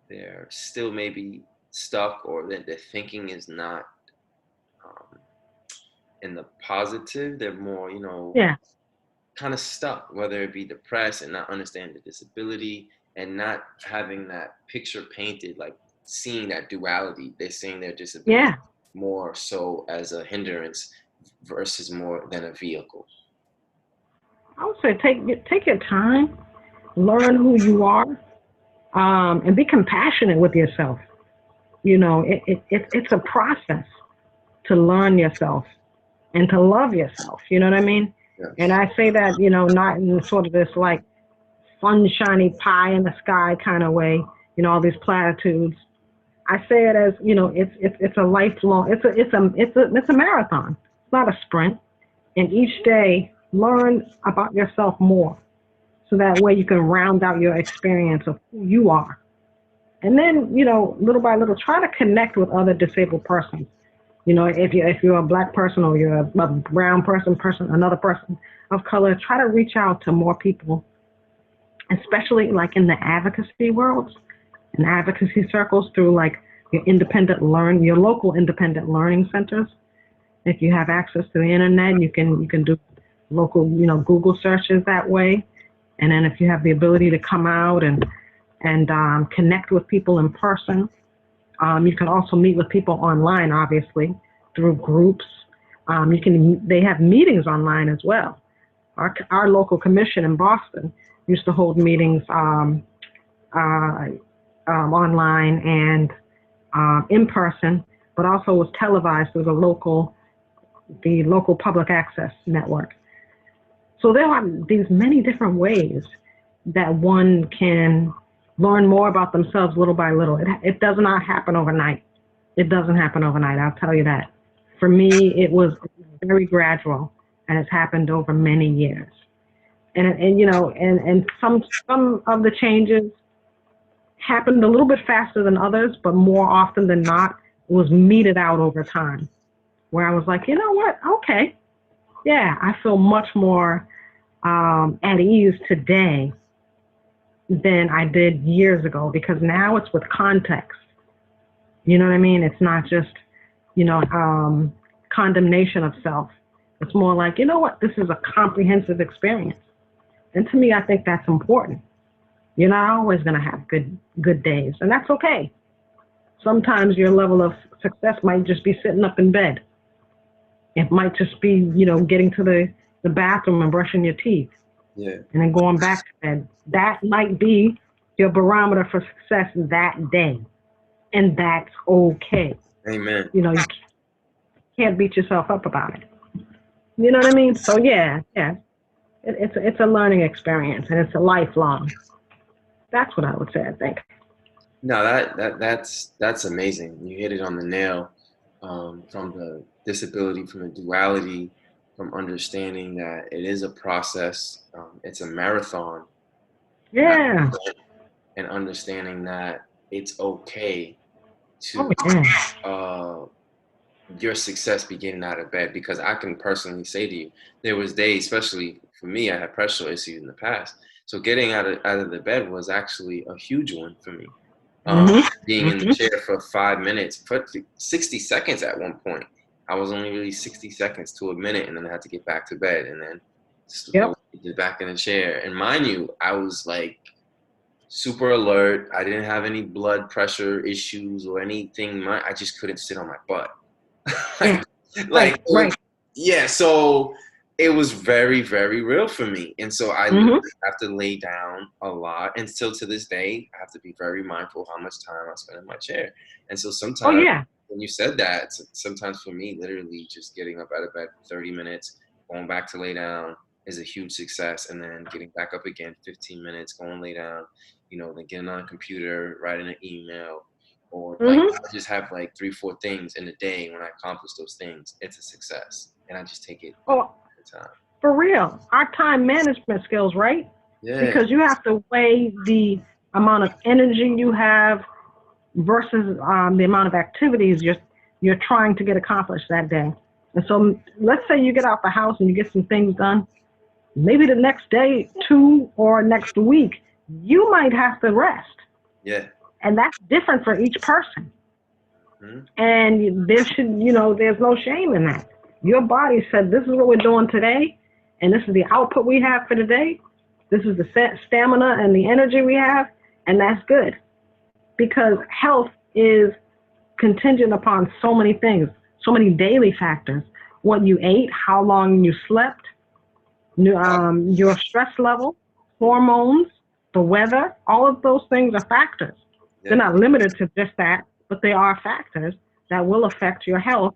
they're still maybe stuck, or that their thinking is not um, in the positive? They're more, Yeah, kind of stuck, whether it be depressed and not understanding the disability and not having that picture painted, like seeing that duality. They're seeing their disability yeah. more so as a hindrance versus more than a vehicle. I would say take your time, learn who you are, and be compassionate with yourself. It's a process to learn yourself and to love yourself. You know what I mean? And Yes. I say that, not in sort of this like sunshiny pie in the sky kind of way, all these platitudes. I say it as, it's a lifelong, it's a marathon. It's not a sprint. And each day, learn about yourself more, so that way you can round out your experience of who you are. And then, little by little, try to connect with other disabled persons. If you're a Black person, or you're a brown person, another person of color, try to reach out to more people, especially like in the advocacy worlds and advocacy circles, through like your local independent learning centers. If you have access to the internet, you can do local, Google searches that way. And then if you have the ability to come out and connect with people in person, you can also meet with people online, obviously, through groups. They have meetings online as well. Our local commission in Boston used to hold meetings online and in person, but also was televised through the local public access network. So there are these many different ways that one can learn more about themselves little by little. It does not happen overnight. It doesn't happen overnight, I'll tell you that. For me, it was very gradual, and it's happened over many years. And some of the changes happened a little bit faster than others, but more often than not, it was meted out over time, where I was like, you know what? Okay, yeah, I feel much more at ease today than I did years ago, because now it's with context. You know what I mean? It's not just, condemnation of self. It's more like, you know what? This is a comprehensive experience. And to me, I think that's important. You're not always going to have good days, and that's okay. Sometimes your level of success might just be sitting up in bed. It might just be, getting to the bathroom and brushing your teeth. Yeah. And then going back to bed. That might be your barometer for success that day. And that's okay. Amen. You can't beat yourself up about it. You know what I mean? So yeah. It's a learning experience, and it's a lifelong. That's what I would say, I think. No, that's amazing. You hit it on the nail. From the disability, from the duality, from understanding that it is a process. It's a marathon. Yeah. And understanding that it's okay to your success beginning out of bed, because I can personally say to you, there was days, especially for me, I had pressure issues in the past. So getting out of the bed was actually a huge one for me. Being in the chair for 5 minutes, for 60 seconds at one point. I was only really 60 seconds to a minute, and then I had to get back to bed, and then get back in the chair. And mind you, I was like super alert. I didn't have any blood pressure issues or anything. I just couldn't sit on my butt. Right. Yeah, so it was very, very real for me. And so I literally have to lay down a lot. And still to this day, I have to be very mindful how much time I spend in my chair. And so sometimes when you said that, sometimes for me, literally just getting up out of bed for 30 minutes, going back to lay down is a huge success. And then getting back up again, 15 minutes, going lay down, then getting on a computer, writing an email, or I just have like 3-4 things in a day. When I accomplish those things, it's a success, and I just take it time. For real, our time management skills, right? Yeah. Because you have to weigh the amount of energy you have versus the amount of activities you're trying to get accomplished that day. And so, let's say you get out the house and you get some things done. Maybe the next day, or next week, you might have to rest. Yeah. And that's different for each person. And there's no shame in that. Your body said, this is what we're doing today, and this is the output we have for today. This is the stamina and the energy we have, and that's good. Because health is contingent upon so many things, so many daily factors. What you ate, how long you slept, your stress level, hormones, the weather, all of those things are factors. They're not limited to just that, but they are factors that will affect your health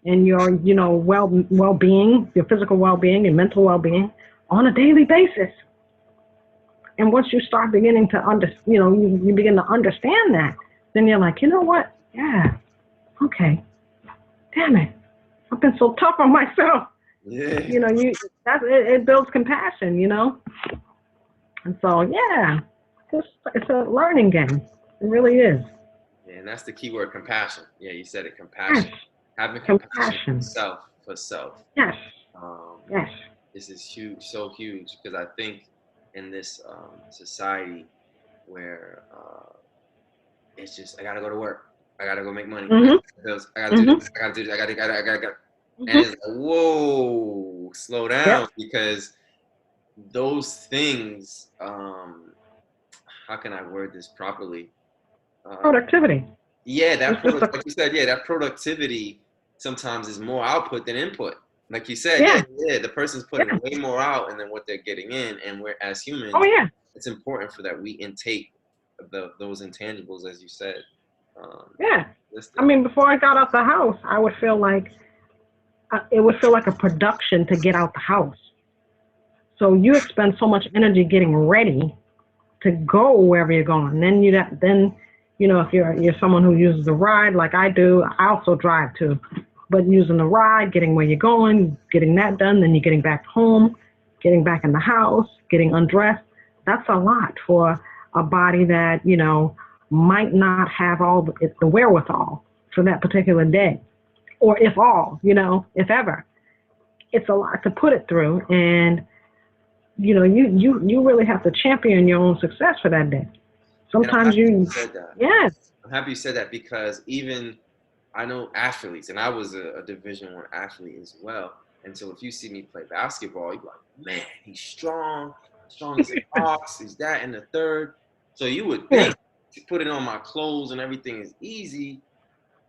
and your, well-being, your physical well-being and mental well-being on a daily basis. And once you start beginning to you begin to understand that, then you're like, you know what? Yeah, okay. Damn it, I've been so tough on myself. Yeah. It builds compassion, And so, yeah, it's a learning game. It really is. Yeah, and that's the key word, compassion. Yeah, you said it, compassion. Yes. Having compassion for self. Yes. Yes. This is huge, so huge, because I think in this society where it's just, I gotta go to work, I gotta go make money, I gotta do this, I gotta do this, I gotta. And it's like, whoa, slow down, because those things, how can I word this properly? Productivity. Yeah, like you said, that productivity sometimes is more output than input. Like you said, the person's putting way more out than what they're getting in, and we're, as humans, it's important for that we intake those intangibles, as you said. I mean, before I got out the house, I would feel like it would feel like a production to get out the house. So you expend so much energy getting ready to go wherever you're going. Then if you're someone who uses a ride like I do, I also drive too. But using the ride, getting where you're going, getting that done, then you're getting back home, getting back in the house, getting undressed. That's a lot for a body that, might not have all the wherewithal for that particular day. Or if all, if ever. It's a lot to put it through, and you really have to champion your own success for that day. Sometimes said that. yes. I'm happy you said that, because even I know athletes, and I was a Division I athlete as well. And so if you see me play basketball, you're like, man, he's strong as an ox, he's that and the third. So you would think to put it on my clothes and everything is easy.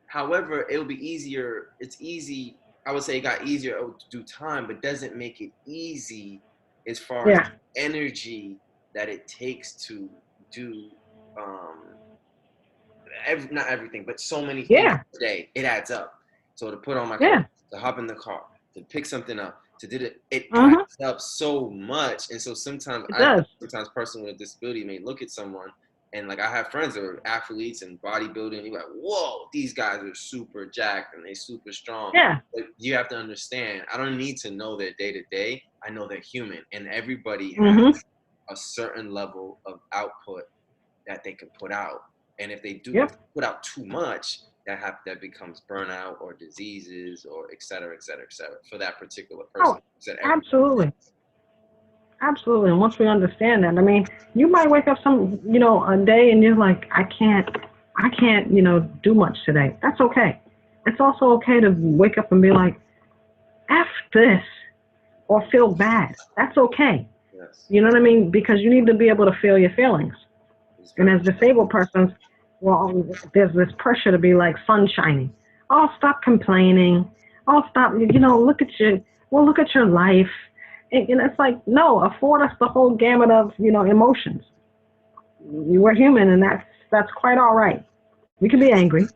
However, it'll be easier. It's easy. I would say it got easier due time, but doesn't make it easy as far as energy that it takes to do not everything, but so many things a day. It adds up. So to put on my clothes, to hop in the car, to pick something up, to do it adds up so much. And so sometimes sometimes person with a disability may look at someone, and like I have friends that are athletes and bodybuilding, and you're like, whoa, these guys are super jacked and they super strong. Yeah. But you have to understand, I don't need to know their day to day. I know they're human, and everybody has a certain level of output that they can put out. And if they do put out too much, that becomes burnout or diseases or et cetera, et cetera, et cetera, for that particular person. Absolutely. Absolutely. And once we understand that, I mean, you might wake up a day and you're like, I can't, do much today. That's okay. It's also okay to wake up and be like, F this, or feel bad. That's okay. Yes. You know what I mean? Because you need to be able to feel your feelings. And as disabled persons, well, there's this pressure to be like sunshiny. Oh, stop complaining. Oh, stop. Look at your life. And it's like, no, afford us the whole gamut of, emotions. We're human, and that's quite all right. We can be angry.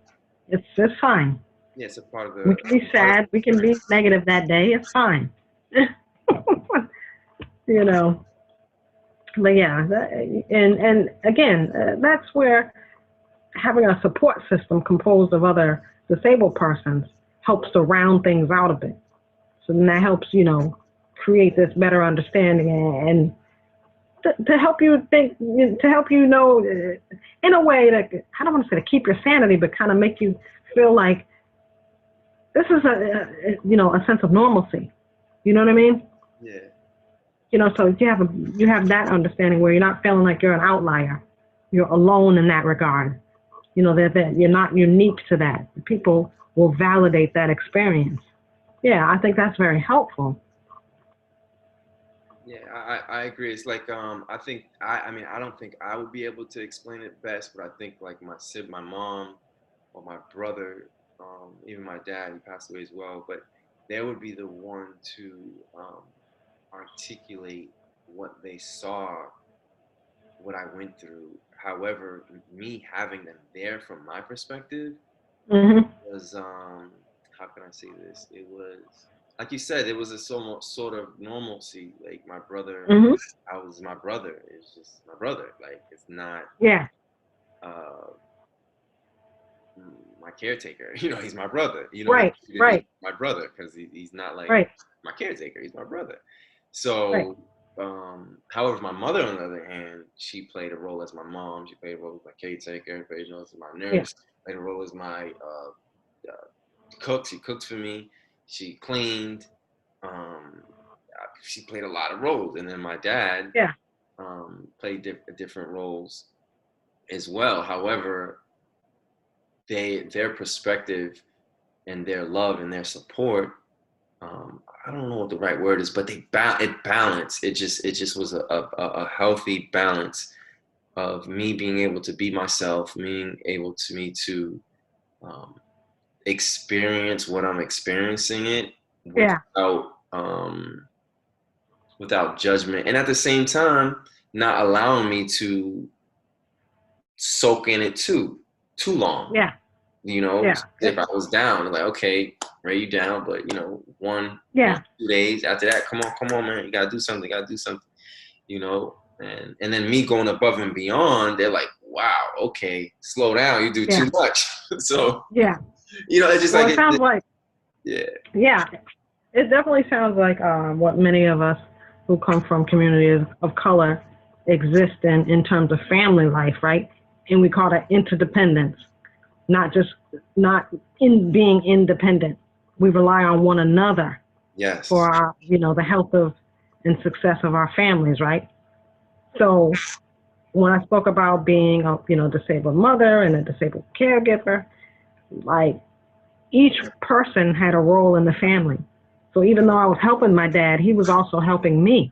It's fine. Yeah, it's a part of the. We can be sad. We can be negative that day. It's fine. But yeah, and again, that's where having a support system composed of other disabled persons helps to round things out a bit. So then that helps, create this better understanding and to help you think, to help you know, in a way that, I don't want to say to keep your sanity, but kind of make you feel like this is a sense of normalcy. You know what I mean? Yeah. So you have that understanding where you're not feeling like you're an outlier. You're alone in that regard. That you're not unique to that. People will validate that experience. Yeah, I think that's very helpful. Yeah, I agree. It's like I think I don't think I would be able to explain it best, but I think like my mom or my brother, even my dad, he passed away as well, but they would be the one to articulate what they saw, what I went through. However, me having them there from my perspective was how can I say this? It was like you said, it was a sort of normalcy. Like my brother, I was my brother. It's just my brother. Like it's not my caretaker. He's my brother. Right. My brother, because he's not like my caretaker. He's my brother. So, however, my mother, on the other hand, she played a role as my mom. She played a role as my caretaker. Played a role as my nurse. Played a role as my cook. She cooked for me. She cleaned. She played a lot of roles. And then my dad played different roles as well. However, their perspective and their love and their support, I don't know what the right word is, but it balanced. It just was a healthy balance of me being able to be myself, being able to experience what I'm experiencing it without judgment, and at the same time not allowing me to soak in it too long. You know, Yeah. if I was down, like, okay, Ray, you down, but you know, one, 2 days after that, come on, man, you gotta do something, you know, and then me going above and beyond, they're like, wow, okay, slow down, you do too much. So, yeah. you know, it's just Well, like, it sounds like, yeah, it definitely sounds like what many of us who come from communities of color exist in terms of family life, right? And we call that interdependence, not in being independent. We rely on one another yes, for our, the health of and success of our families, right? So when I spoke about being a, disabled mother and a disabled caregiver, like each person had a role in the family. So even though I was helping my dad, he was also helping me.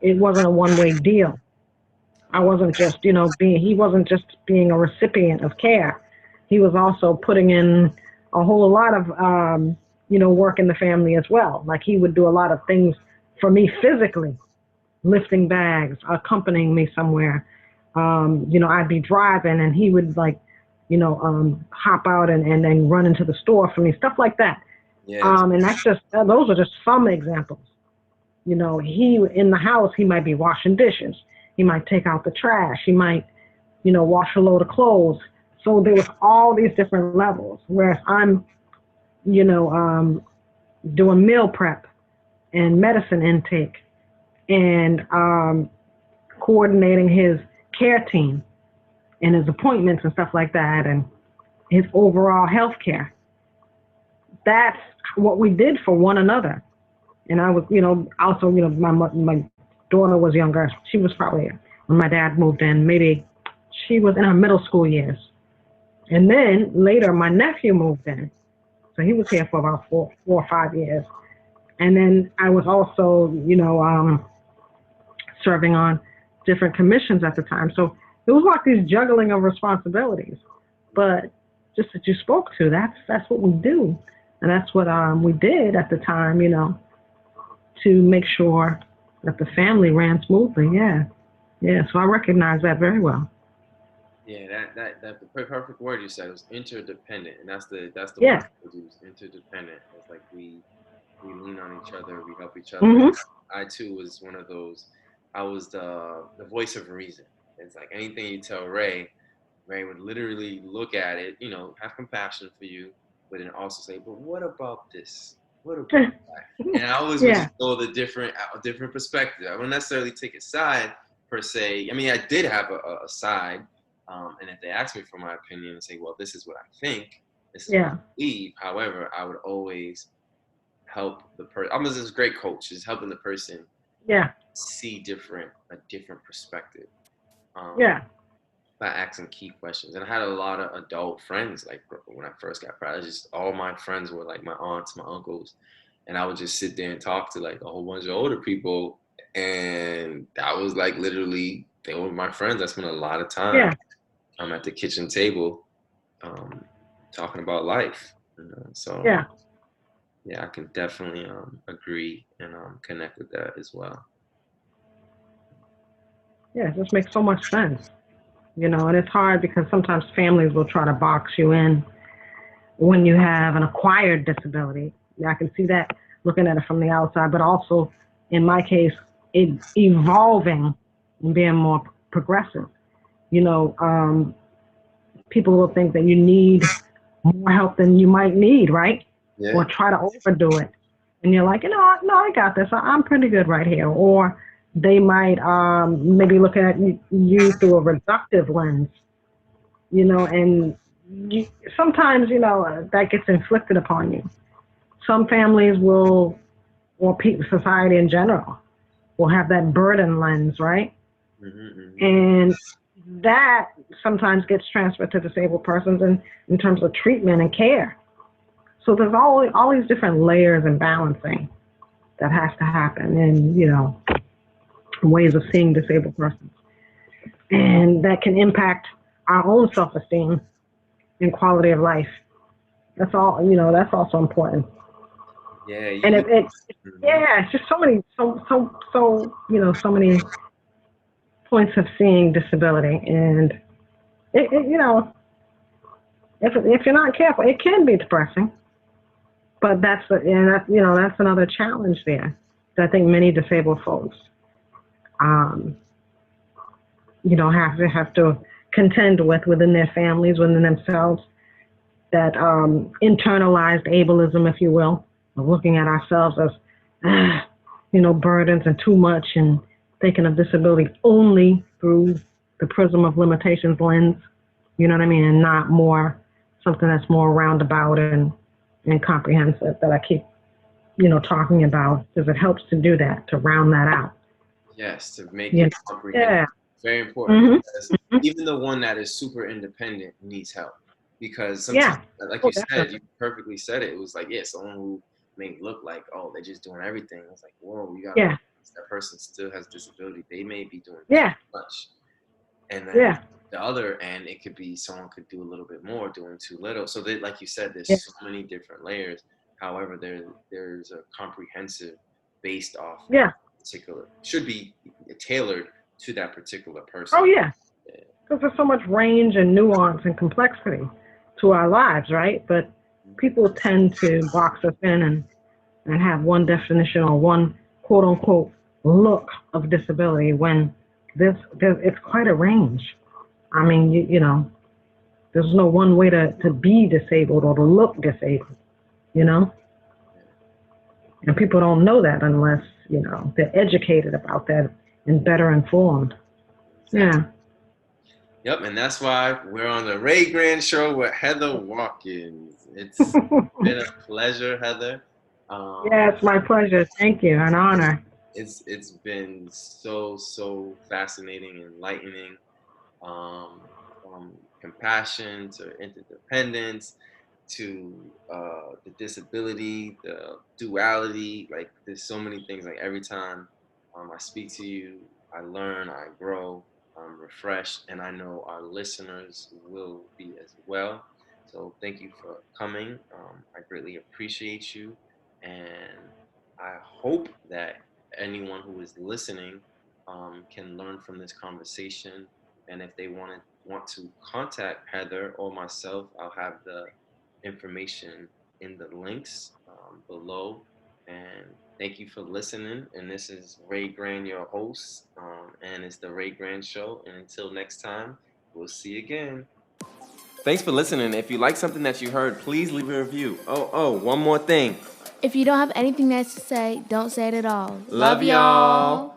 It wasn't a one-way deal. I wasn't just, he wasn't just being a recipient of care. He was also putting in a whole lot of, work in the family as well. Like he would do a lot of things for me physically, lifting bags, accompanying me somewhere. I'd be driving and he would hop out and then run into the store for me, stuff like that. yes. And those are just some examples. He in the house, he might be washing dishes. He might take out the trash. He might, wash a load of clothes. So there was all these different levels. Whereas I'm, doing meal prep and medicine intake and coordinating his care team and his appointments and stuff like that and his overall health care. That's what we did for one another. And I was, also, my daughter was younger. She was probably, when my dad moved in, maybe she was in her middle school years. And then later, my nephew moved in. So he was here for about 4 or 5 years. And then I was also, serving on different commissions at the time. So it was like this juggling of responsibilities. But just that you spoke to, that's what we do. And that's what we did at the time, to make sure that the family ran smoothly. Yeah. Yeah. So I recognize that very well. Yeah, that the perfect word you said was interdependent, and that's the Yeah. word we use, interdependent. It's like we lean on each other, we help each other. Mm-hmm. I too was one of those. I was the voice of reason. It's like anything you tell Ray would literally look at it, have compassion for you, but then also say, but what about this? What about that? And I always would just go the different perspective. I wouldn't necessarily take a side per se. I mean, I did have a side. And if they ask me for my opinion and say, well, this is what I think, this is what I believe. However, I would always help the person. I'm just a great coach, just helping the person see a different perspective. By asking key questions. And I had a lot of adult friends, like when I first got pregnant, just all my friends were like my aunts, my uncles. And I would just sit there and talk to like a whole bunch of older people. And that was like literally, they were my friends. I spent a lot of time at the kitchen table talking about life. So I can definitely agree and connect with that as well. Yeah, it just makes so much sense. And it's hard because sometimes families will try to box you in when you have an acquired disability. I can see that looking at it from the outside, but also in my case, it evolving and being more progressive. People will think that you need more help than you might need, right? Yeah. Or try to overdo it. And you're like, no, I got this. I'm pretty good right here. Or they might maybe look at you through a reductive lens, and sometimes, that gets inflicted upon you. Some families will, or society in general, will have that burden lens, right? Mm-hmm. And that sometimes gets transferred to disabled persons in terms of treatment and care. So there's all these different layers and balancing that has to happen in, ways of seeing disabled persons. And that can impact our own self-esteem and quality of life. That's all, that's also important. Yeah. And it's just so many, so many points of seeing disability. And, if you're not careful, it can be depressing. But that's another challenge there. That I think many disabled folks, um, have to contend with within their families, within themselves. That internalized ableism, if you will, of looking at ourselves as, burdens and too much, and thinking of disability only through the prism of limitations lens. You know what I mean, and not more something that's more roundabout and comprehensive that I keep, talking about, because it helps to do that, to round that out. Yes, to make it comprehensive. Yeah. Very important. Mm-hmm. Because even the one that is super independent needs help. Because sometimes, like you said, you perfectly said it. It was like, someone who may look like, oh, they're just doing everything. It's like, whoa, you got that person still has disability. They may be doing too much. And then the other end, it could be someone could do a little bit more, doing too little. So they, like you said, there's so many different layers. However, there's a comprehensive based off particular, should be tailored to that particular person. Oh yeah, because there's so much range and nuance and complexity to our lives, right? But people tend to box us in and have one definition or one quote unquote look of disability, when it's quite a range. I mean, there's no one way to be disabled or to look disabled, and people don't know that unless they're educated about that and better informed. Yeah. Yep, and that's why we're on the Ray Grand Show with Heather Watkins. It's been a pleasure, Heather. It's my pleasure. Thank you. An honor. It's been so fascinating, enlightening, from compassion to interdependence to the disability, the duality. Like, there's so many things. Like, every time I speak to you, I learn, I grow, I'm refreshed, and I know our listeners will be as well. So thank you for coming. I greatly appreciate you, and I hope that anyone who is listening can learn from this conversation. And if they want to contact Heather or myself, I'll have the information in the links below. And thank you for listening. And this is Ray Grand, your host, and it's the Ray Grand Show. And until next time, we'll see you again. Thanks for listening. If you like something that you heard, please leave a review. Oh, one more thing. If you don't have anything nice to say, don't say it at all. Love y'all.